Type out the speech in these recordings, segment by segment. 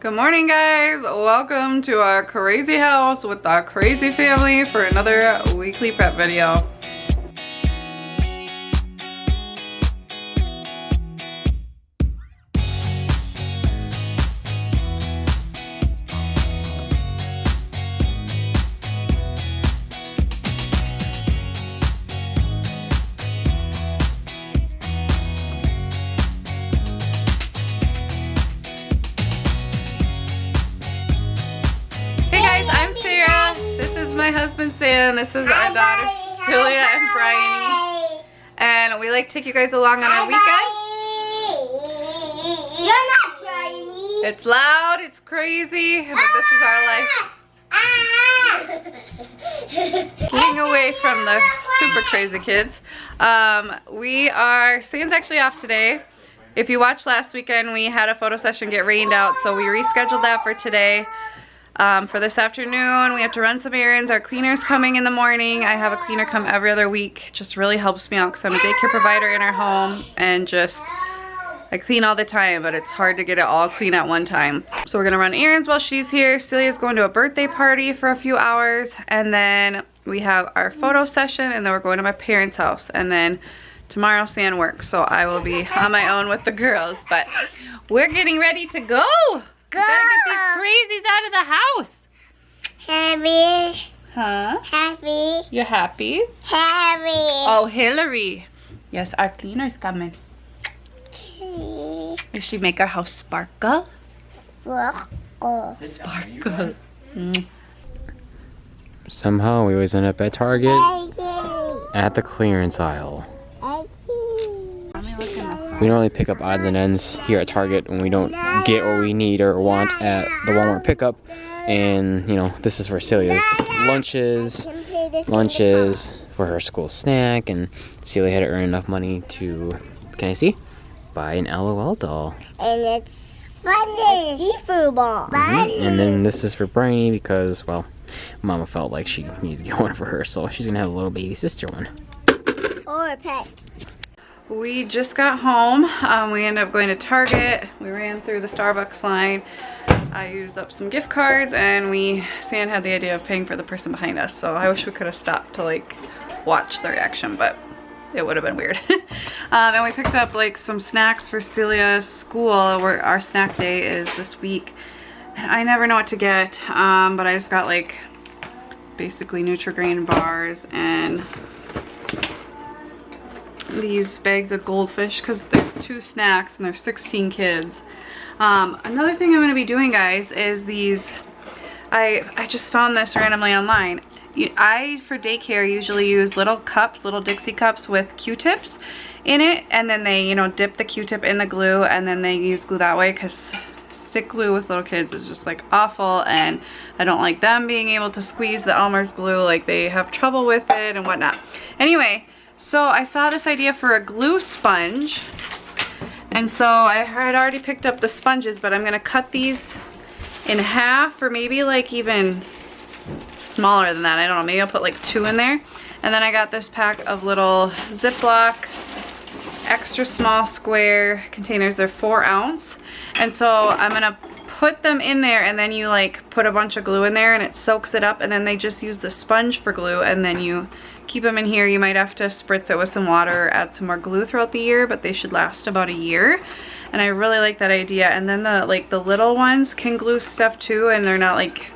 Good morning, guys. Welcome to our crazy house with our crazy family for another weekly prep video. My husband Sam, this is our daughter Celia and Bryony, and we like to take you guys along on our weekend. You're not Bryony. It's loud, it's crazy, but this is our life. Getting away from the super crazy kids. Sam's actually off today. If you watched last weekend, we had a photo session get rained out, so we rescheduled that for today. For this afternoon, we have to run some errands. Our cleaner's coming in the morning. I have a cleaner come every other week. Just really helps me out because I'm a daycare provider in our home, and I clean all the time, but it's hard to get it all clean at one time. So we're gonna run errands while she's here. Celia's going to a birthday party for a few hours, and then we have our photo session, and then we're going to my parents' house, and then tomorrow Sam works, so I will be on my own with the girls, but we're getting ready to go. Go. Gotta get these crazies out of the house. Happy. Huh? Happy. You happy? Happy. Oh, Hillary. Yes, our cleaner's coming. Okay. Does she make our house sparkle? Sparkle. Sparkle. Mm. Somehow we always end up at Target at the clearance aisle. We normally pick up odds and ends here at Target when we don't get what we need or want at the Walmart pickup. And, you know, this is for Celia's lunches for her school snack. And Celia had to earn enough money to, can I see? Buy an LOL doll. And it's a seafood ball. And then this is for Bryony because, well, Mama felt like she needed to get one for her. So she's going to have a little baby sister one. Or a pet. We just got home. We ended up going to Target. We ran through the Starbucks line. I used up some gift cards, and Sam had the idea of paying for the person behind us. So I wish we could have stopped to like watch the reaction, but it would have been weird. And we picked up like some snacks for Celia's school, where our snack day is this week. And I never know what to get, but I just got like basically Nutri-Grain bars and these bags of goldfish because there's 2 snacks and there's 16 kids. Another thing I'm going to be doing, guys, is these. I just found this randomly online. I, for daycare, usually use little cups, little Dixie cups with Q-tips in it, and then they, you know, dip the Q-tip in the glue, and then they use glue that way because stick glue with little kids is just like awful, and I don't like them being able to squeeze the Elmer's glue. Like, they have trouble with it and whatnot. Anyway, so I saw this idea for a glue sponge, and so I had already picked up the sponges, but I'm going to cut these in half, or maybe like even smaller than that. I don't know, maybe I'll put like 2 in there. And then I got this pack of little Ziploc extra small square containers. They're 4 ounce, and so I'm going to put them in there, and then you like put a bunch of glue in there and it soaks it up, and then they just use the sponge for glue, and then you keep them in here. You might have to spritz it with some water or add some more glue throughout the year, but they should last about a year, and I really like that idea. And then the little ones can glue stuff too, and they're not like,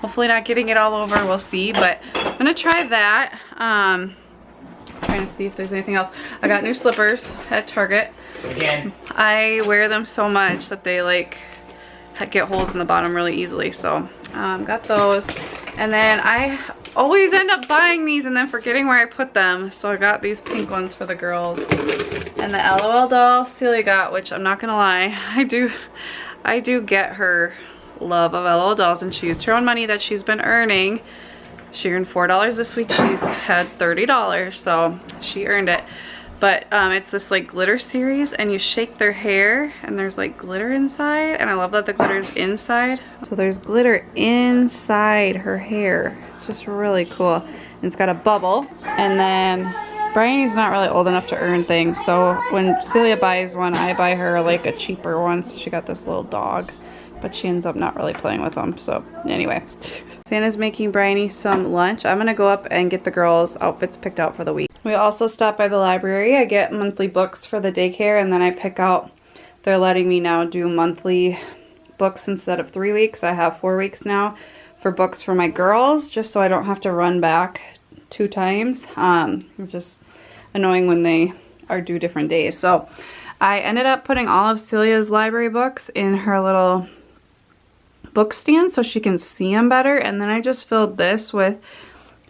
hopefully not getting it all over, we'll see, but I'm gonna try that. Trying to see if there's anything else. I got new slippers at Target. Again, I wear them so much that they like get holes in the bottom really easily, so got those. And then I always end up buying these and then forgetting where I put them, so I got these pink ones for the girls. And the LOL doll Celia got, which I'm not gonna lie, I do get her love of LOL dolls, and she used her own money that she's been earning. She earned $4 this week. She's had $30, so she earned it. But it's this like glitter series, and you shake their hair and there's like glitter inside, and I love that the glitter's inside. So there's glitter inside her hair. It's just really cool. And it's got a bubble. And then Bryony's not really old enough to earn things, so when Celia buys one, I buy her like a cheaper one. So she got this little dog but she ends up not really playing with them. So anyway, Santa's making Bryony some lunch. I'm gonna go up and get the girls' outfits picked out for the week. We also stop by the library. I get monthly books for the daycare, and then I pick out, they're letting me now do monthly books instead of 3 weeks. I have 4 weeks now for books for my girls, just so I don't have to run back 2 times. It's just annoying when they are due different days. So I ended up putting all of Celia's library books in her little book stand so she can see them better, and then I just filled this with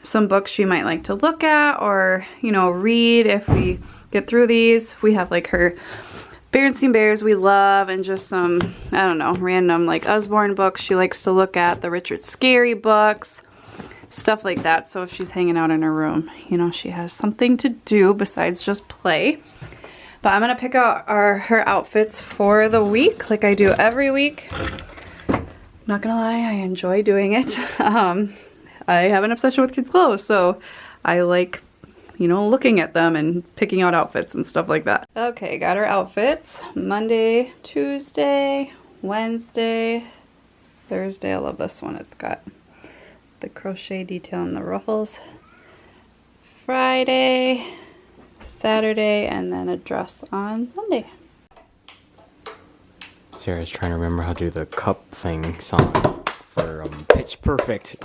some books she might like to look at or, you know, read if we get through these. We have like her Berenstain Bears we love, and just some, I don't know, random like Usborne books she likes to look at, the Richard Scarry books, stuff like that. So if she's hanging out in her room, you know, she has something to do besides just play. But I'm gonna pick out her outfits for the week like I do every week. Not gonna lie, I enjoy doing it. I have an obsession with kids' clothes, so I like, you know, looking at them and picking out outfits and stuff like that. Okay, got our outfits. Monday, Tuesday, Wednesday, Thursday. I love this one. It's got the crochet detail and the ruffles. Friday, Saturday, and then a dress on Sunday. Sarah's trying to remember how to do the cup thing song for Pitch Perfect.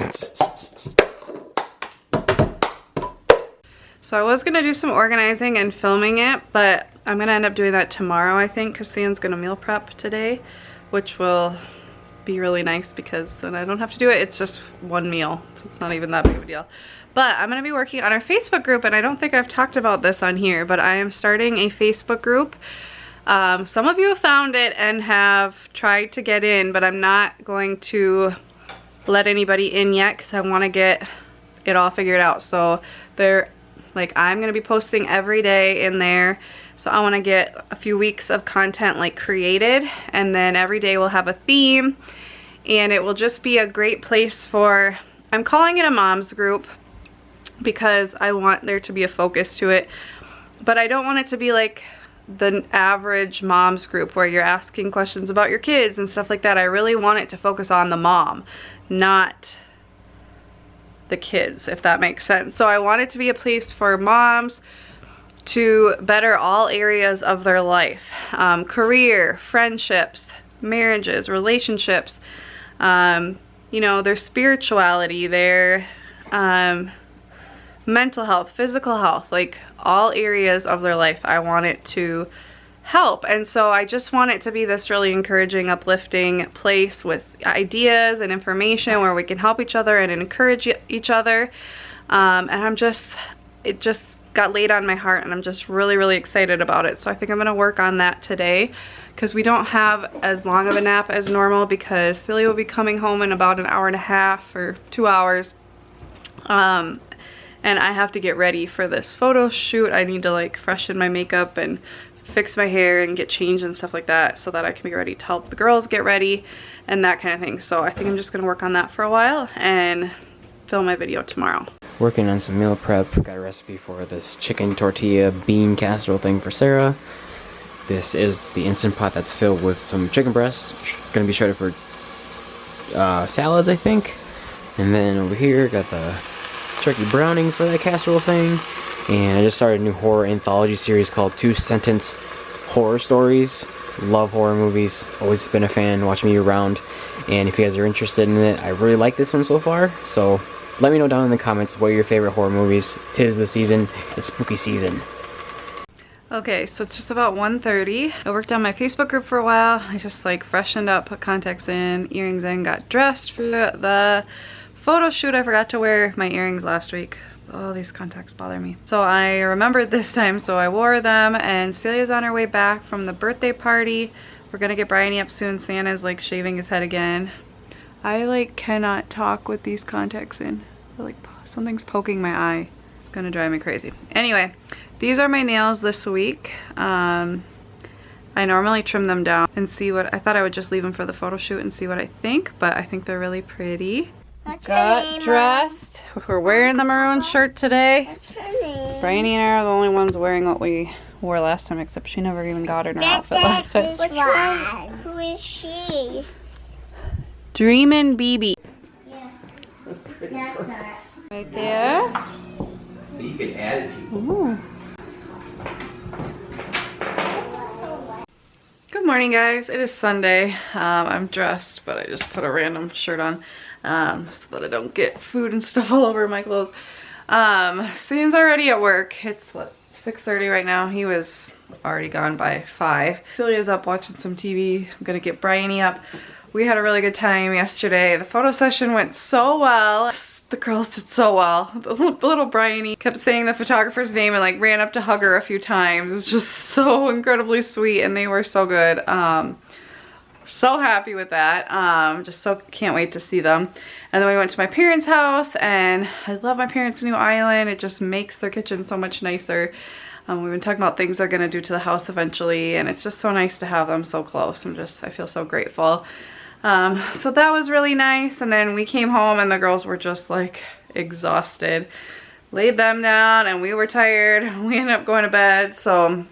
So I was going to do some organizing and filming it, but I'm going to end up doing that tomorrow, I think, because Sam's going to meal prep today, which will be really nice because then I don't have to do it. It's just one meal, so it's not even that big of a deal. But I'm going to be working on our Facebook group, and I don't think I've talked about this on here, but I am starting a Facebook group. Some of you have found it and have tried to get in, but I'm not going to let anybody in yet because I want to get it all figured out. So I'm going to be posting every day in there. So I want to get a few weeks of content like created, and then every day we'll have a theme, and it will just be a great place for, I'm calling it a mom's group because I want there to be a focus to it, but I don't want it to be like the average mom's group where you're asking questions about your kids and stuff like that. I really want it to focus on the mom, not the kids, if that makes sense. So I want it to be a place for moms to better all areas of their life, career, friendships, marriages, relationships, you know, their spirituality, their mental health, physical health, like all areas of their life. I want it to help, and so I just want it to be this really encouraging, uplifting place with ideas and information where we can help each other and encourage each other. And it just got laid on my heart, and I'm just really, really excited about it. So I think I'm gonna work on that today because we don't have as long of a nap as normal because Celia will be coming home in about an hour and a half or 2 hours. And I have to get ready for this photo shoot. I need to like freshen my makeup and fix my hair and get changed and stuff like that so that I can be ready to help the girls get ready and that kind of thing. So I think I'm just gonna work on that for a while and film my video tomorrow. Working on some meal prep. Got a recipe for this chicken tortilla bean casserole thing for Sarah. This is the Instant Pot that's filled with some chicken breasts. Gonna be shredded for salads, I think. And then over here got the turkey browning for that casserole thing. And I just started a new horror anthology series called 2-Sentence Horror Stories. Love horror movies. Always been a fan, watching me year round. And if you guys are interested in it, I really like this one so far. So let me know down in the comments what are your favorite horror movies. 'Tis the season. It's spooky season. Okay, so it's just about 1:30. I worked on my Facebook group for a while. I just like freshened up, put contacts in, earrings in, got dressed for the photo shoot. I forgot to wear my earrings last week. Oh, these contacts bother me. So I remembered this time, so I wore them, and Celia's on her way back from the birthday party. We're gonna get Bryony up soon. Santa's like shaving his head again. I like cannot talk with these contacts in. Like something's poking my eye. It's gonna drive me crazy. Anyway, these are my nails this week. I normally trim them down and see what, I thought I would just leave them for the photo shoot and see what I think, but I think they're really pretty. Got dressed. We're wearing the maroon shirt today. What's her name? Bryony and I are the only ones wearing what we wore last time, except she never even got in her outfit last time. Which one? Who is she? Dreamin' BB. Yeah. Right there. So you can add it. Ooh. Good morning, guys. It is Sunday. I'm dressed, but I just put a random shirt on so that I don't get food and stuff all over my clothes. Cian's already at work. It's what, 6:30 right now. He was already gone by 5. Celia's up watching some TV. I'm gonna get Bryony up. We had a really good time yesterday. The photo session went so well. The girls did so well. The little Bryony kept saying the photographer's name and like ran up to hug her a few times. It was just so incredibly sweet and they were so good. So happy with that. Just so can't wait to see them. And then we went to my parents' house and I love my parents' new island. It just makes their kitchen so much nicer. We've been talking about things they're gonna do to the house eventually and it's just so nice to have them so close. I feel so grateful. So that was really nice. And then we came home and the girls were just like exhausted. Laid them down and we were tired. We ended up going to bed. So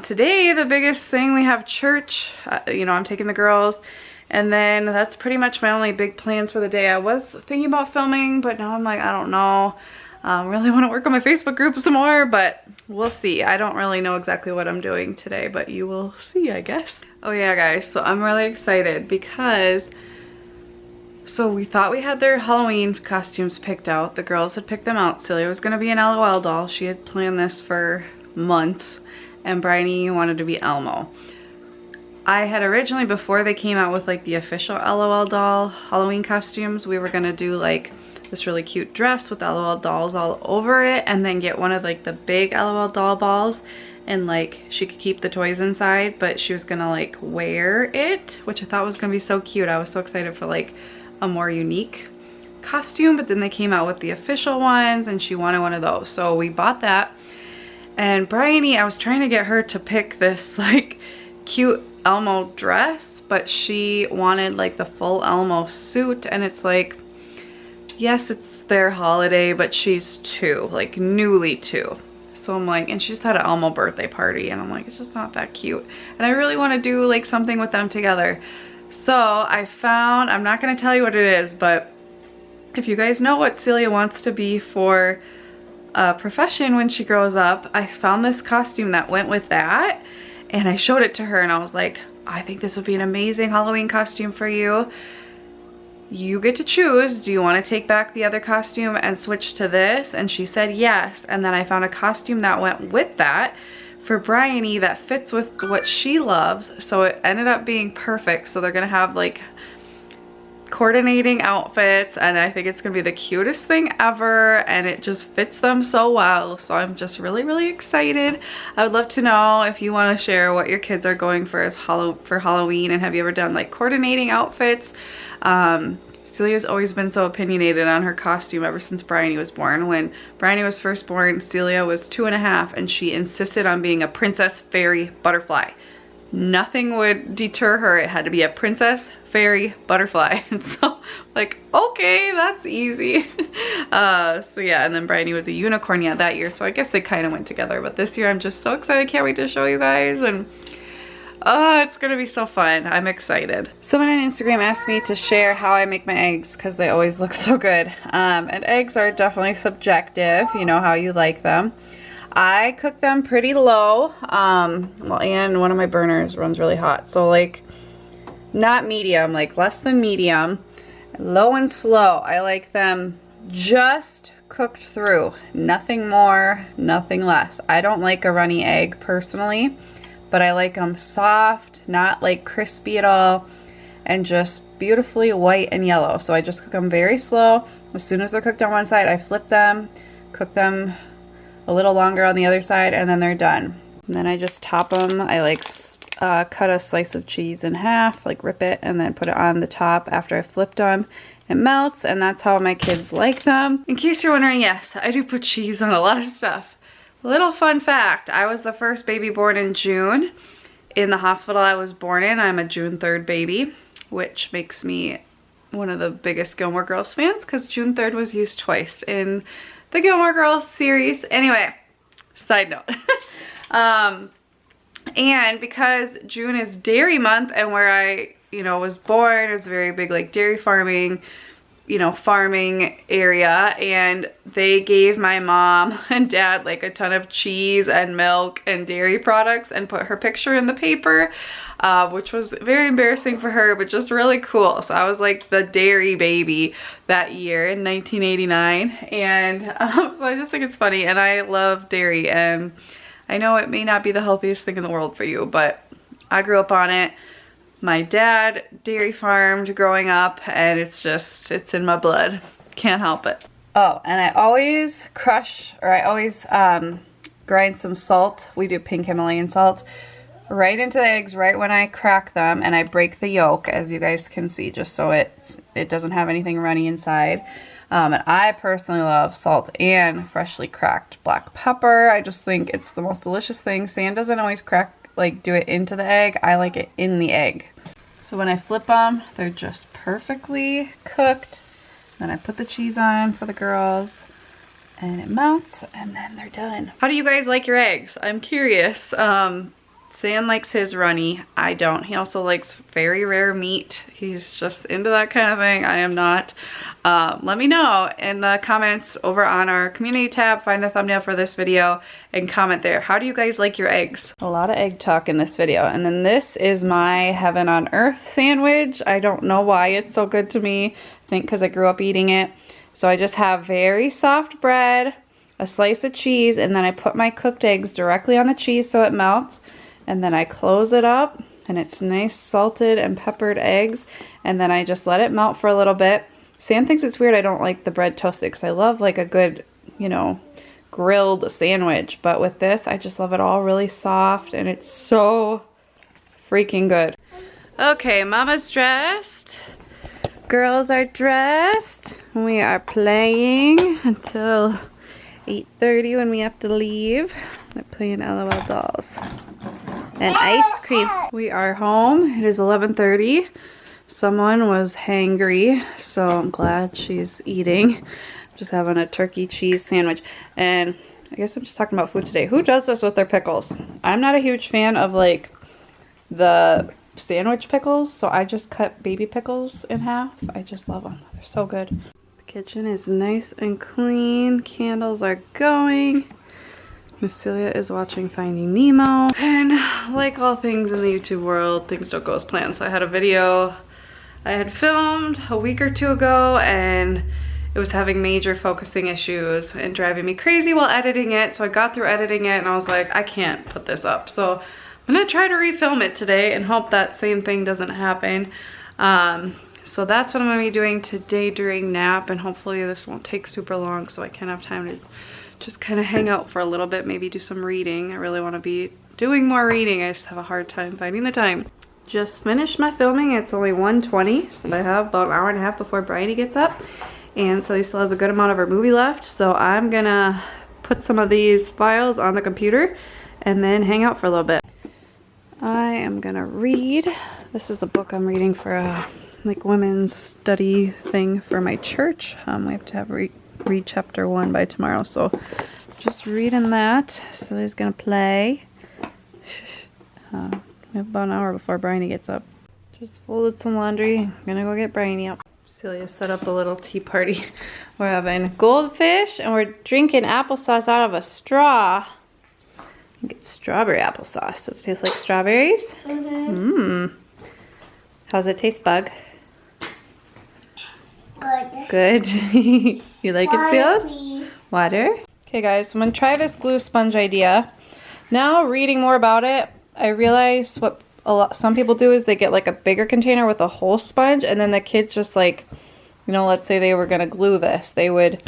today the biggest thing, we have church. You know, I'm taking the girls and then that's pretty much my only big plans for the day. I was thinking about filming, but now I'm like, I don't know. Really want to work on my Facebook group some more, but we'll see. I don't really know exactly what I'm doing today, but you will see, I guess. Oh yeah, guys, so I'm really excited because we thought we had their Halloween costumes picked out. The girls had picked them out. Celia was going to be an LOL doll. She had planned this for months, and Bryony wanted to be Elmo. I had originally, before they came out with like the official LOL doll Halloween costumes, we were going to do like this really cute dress with LOL dolls all over it and then get one of like the big LOL doll balls and like she could keep the toys inside, but she was gonna like wear it, which I thought was gonna be so cute. I was so excited for like a more unique costume, but then they came out with the official ones and she wanted one of those. So we bought that. And Bryony, I was trying to get her to pick this like cute Elmo dress, but she wanted like the full Elmo suit and it's like, yes, it's their holiday, but she's 2, like newly 2. So I'm like, and she just had an Elmo birthday party and I'm like, it's just not that cute. And I really want to do like something with them together. So I found, I'm not going to tell you what it is, but if you guys know what Celia wants to be for a profession when she grows up, I found this costume that went with that and I showed it to her and I was like, I think this would be an amazing Halloween costume for you. You get to choose, do you want to take back the other costume and switch to this? And she said yes. And then I found a costume that went with that for Bryony that fits with what she loves. So it ended up being perfect. So they're gonna have like coordinating outfits and I think it's gonna be the cutest thing ever and it just fits them so well. So I'm just really, really excited. I would love to know if you want to share what your kids are going for as for Halloween, and have you ever done like coordinating outfits? Celia's always been so opinionated on her costume ever since Bryony was born. When Bryony was first born, Celia was 2.5 and she insisted on being a princess fairy butterfly. Nothing would deter her. It had to be a princess fairy butterfly. And so like, okay, that's easy. So yeah, and then Bryony was a unicorn that year. So I guess they kind of went together, but this year I'm just so excited. Can't wait to show you guys. And it's gonna be so fun. I'm excited. Someone on Instagram asked me to share how I make my eggs because they always look so good. And eggs are definitely subjective, you know, how you like them. I cook them pretty low. Well, and one of my burners runs really hot. So like not medium, like less than medium. Low and slow. I like them just cooked through. Nothing more, nothing less. I don't like a runny egg personally, but I like them soft, not like crispy at all, and just beautifully white and yellow. So I just cook them very slow. As soon as they're cooked on one side, I flip them, cook them a little longer on the other side, and then they're done. And then I just top them. I like cut a slice of cheese in half, like rip it, and then put it on the top after I flipped them. It melts, and that's how my kids like them. In case you're wondering, yes, I do put cheese on a lot of stuff. Little fun fact, I was the first baby born in June. In the hospital I was born in, I'm a June 3rd baby, which makes me one of the biggest Gilmore Girls fans because June 3rd was used twice in the Gilmore Girls series. Anyway, side note. And because June is dairy month and where I you know, was born. It was a very big like dairy farming, you know, farming area, and they gave my mom and dad like a ton of cheese and milk and dairy products and put her picture in the paper, which was very embarrassing for her, but just really cool. So I was like the dairy baby that year in 1989, and so I just think it's funny, and I love dairy, and I know it may not be the healthiest thing in the world for you, but I grew up on it. My dad dairy farmed growing up, and it's in my blood. Can't help it. Oh, and I always grind some salt. We do pink Himalayan salt right into the eggs right when I crack them, and I break the yolk, as you guys can see, just so it doesn't have anything runny inside. And I personally love salt and freshly cracked black pepper. I just think it's the most delicious thing. Sam doesn't always do it into the egg. I like it in the egg. So when I flip them, they're just perfectly cooked. Then I put the cheese on for the girls, and it melts, and then they're done. How do you guys like your eggs? I'm curious. Sam likes his runny. I don't. He also likes very rare meat. He's just into that kind of thing. I am not. Let me know in the comments over on our community tab. Find the thumbnail for this video and comment there. How do you guys like your eggs? A lot of egg talk in this video. And then this is my heaven on earth sandwich. I don't know why it's so good to me. I think because I grew up eating it. So I just have very soft bread, a slice of cheese, and then I put my cooked eggs directly on the cheese so it melts. And then I close it up, and it's nice salted and peppered eggs. And then I just let it melt for a little bit. Sam thinks it's weird I don't like the bread toasted, because I love like a good, you know, grilled sandwich. But with this, I just love it all really soft, and it's so freaking good. Okay, Mama's dressed. Girls are dressed. We are playing until 8:30 when we have to leave. They're playing LOL dolls. And ice cream. We are home. It is 11:30. Someone was hangry, so I'm glad she's eating. I'm just having a turkey cheese sandwich. And I guess I'm just talking about food today. Who does this with their pickles? I'm not a huge fan of like the sandwich pickles, so I just cut baby pickles in half. I just love them. They're so good. The kitchen is nice and clean. Candles are going. Miss Celia is watching Finding Nemo. And like all things in the YouTube world, things don't go as planned. So I had a video I had filmed a week or two ago, and it was having major focusing issues and driving me crazy while editing it. So I got through editing it, and I was like, I can't put this up. So I'm gonna try to refilm it today and hope that same thing doesn't happen. So that's what I'm gonna be doing today during nap, and hopefully this won't take super long so I can have time to just kind of hang out for a little bit, maybe do some reading. I really want to be doing more reading. I just have a hard time finding the time. Just finished my filming. It's only 1:20, so I have about an hour and a half before Bryony gets up, and so he still has a good amount of her movie left. So I'm gonna put some of these files on the computer and then hang out for a little bit. I am gonna read. This is a book I'm reading for a like women's study thing for my church. We have to have read chapter 1 by tomorrow, so just reading that. Celia's gonna play. We have about an hour before Bryony gets up. Just folded some laundry. I'm gonna go get Bryony up. Celia set up a little tea party. We're having goldfish, and we're drinking applesauce out of a straw. I think it's strawberry applesauce. Does it taste like strawberries? Mm-hmm. How's it taste, Bug? Good. Good. You like it, Seals? Please. Water? Okay guys, so I'm gonna try this glue sponge idea. Now reading more about it, I realize what some people do is they get like a bigger container with a whole sponge, and then the kids just like, you know, let's say they were gonna glue this, they would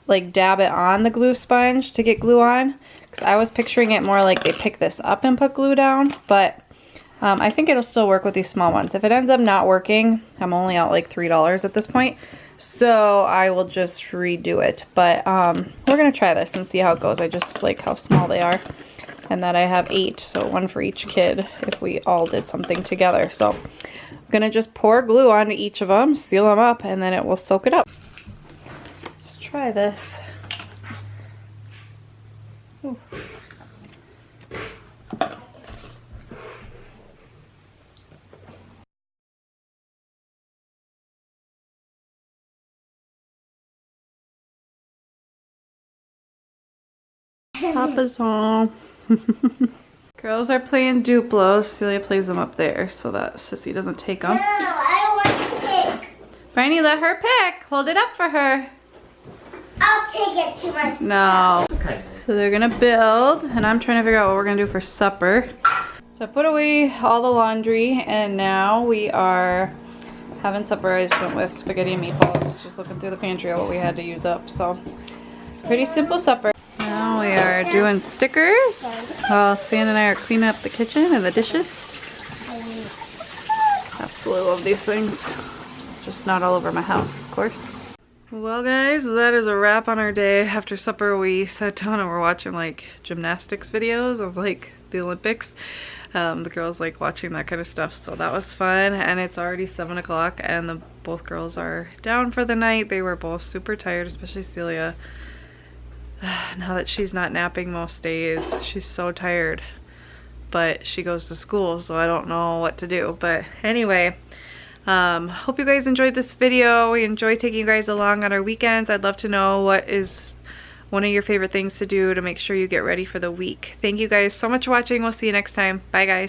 like dab it on the glue sponge to get glue on. Because I was picturing it more like they pick this up and put glue down, but I think it'll still work with these small ones. If it ends up not working, I'm only out like $3 at this point, so I will just redo it. But we're gonna try this and see how it goes. I just like how small they are, and that I have 8, so 1 for each kid if we all did something together. So I'm gonna just pour glue onto each of them, seal them up, and then it will soak it up. Let's try this. Ooh. Papa's home. Girls are playing Duplo. Celia plays them up there so that Sissy doesn't take them. No, I want to pick. Bryony, let her pick. Hold it up for her. I'll take it to myself. No. Okay. So they're gonna build, and I'm trying to figure out what we're gonna do for supper. So I put away all the laundry, and now we are having supper. I just went with spaghetti and meatballs. Just looking through the pantry at what we had to use up. So pretty simple supper. Now we are doing stickers while Stan and I are cleaning up the kitchen and the dishes. Absolutely love these things. Just not all over my house, of course. Well guys, that is a wrap on our day. After supper we sat down and we're watching like gymnastics videos of like the Olympics. The girls like watching that kind of stuff, so that was fun. And it's already 7 o'clock and both girls are down for the night. They were both super tired, especially Celia. Now that she's not napping most days, she's so tired. But she goes to school, so I don't know what to do. But anyway, hope you guys enjoyed this video. We enjoy taking you guys along on our weekends. I'd love to know what is one of your favorite things to do to make sure you get ready for the week. Thank you guys so much for watching. We'll see you next time. Bye guys.